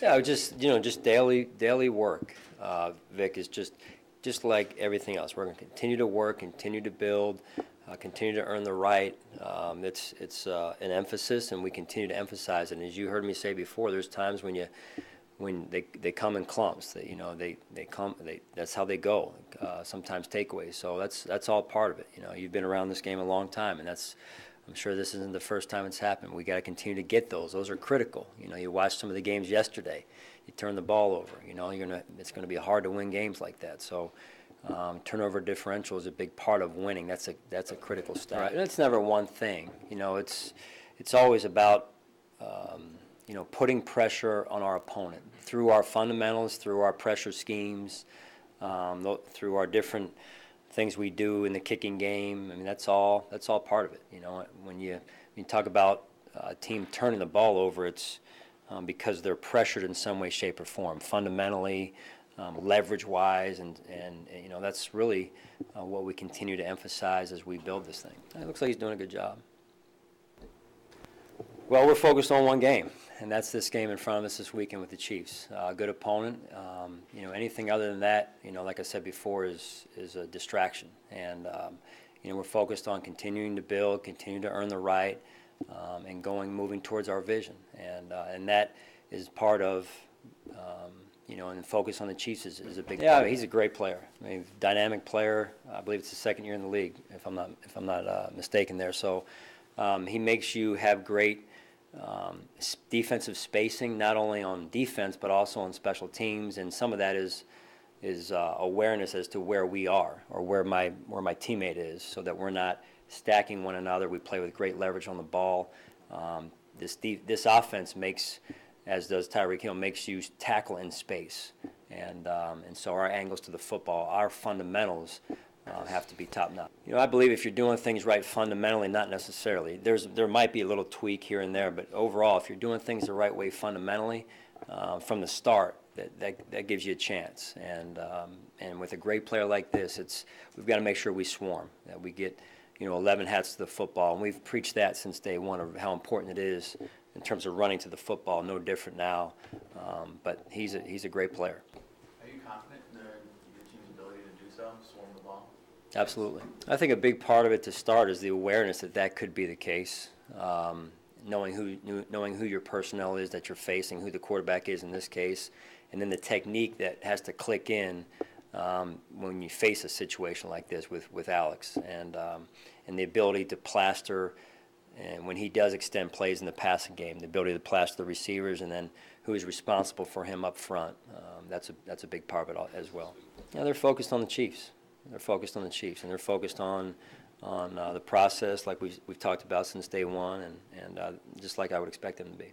Yeah, just daily work. Vic is just like everything else. We're going to continue to work, continue to build, continue to earn the right. It's an emphasis, and we continue to emphasize it. And as you heard me say before, there's times when they come in clumps. That they come. That's how they go. Sometimes takeaways. So that's all part of it. You've been around this game a long time, and I'm sure this isn't the first time it's happened. We got to continue to get those. Those are critical. You watched some of the games yesterday. You turn the ball over. It's gonna be hard to win games like that. So turnover differential is a big part of winning. That's a critical stat. Right. And it's never one thing. It's always about putting pressure on our opponent through our fundamentals, through our pressure schemes, through our different things we do in the kicking game. I mean, that's all part of it. When you talk about a team turning the ball over, it's because they're pressured in some way, shape, or form, fundamentally, leverage-wise, and that's really what we continue to emphasize as we build this thing. It looks like he's doing a good job. Well, we're focused on one game, and that's this game in front of us this weekend with the Chiefs. A good opponent. Anything other than that, like I said before, is a distraction. And we're focused on continuing to build, continue to earn the right, and moving towards our vision. And that is part of, and focus on the Chiefs is a big. Yeah, he's a great player. I mean, dynamic player. I believe it's his second year in the league, if I'm not mistaken there. So he makes you have great defensive spacing, not only on defense but also on special teams, and some of that is awareness as to where we are or where my teammate is, so that we're not stacking one another. We play with great leverage on the ball. This offense makes, as does Tyreek Hill, makes you tackle in space, and so our angles to the football, our fundamentals, have to be top notch. I believe if you're doing things right fundamentally, not necessarily. There might be a little tweak here and there, but overall, if you're doing things the right way fundamentally, from the start, that gives you a chance. And with a great player like this, we've got to make sure we swarm, that we get 11 hats to the football, and we've preached that since day one of how important it is in terms of running to the football. No different now, but he's a great player. Are you confident in your team's ability to do so, swarm the ball? Absolutely. I think a big part of it to start is the awareness that could be the case. Knowing who your personnel is that you're facing, who the quarterback is in this case, and then the technique that has to click in when you face a situation like this with Alex, and the ability to plaster, and when he does extend plays in the passing game, the ability to plaster the receivers, and then who is responsible for him up front. That's a big part of it as well. They're focused on the Chiefs. They're focused on the Chiefs, and they're focused on the process, like we've talked about since day one, and just like I would expect them to be.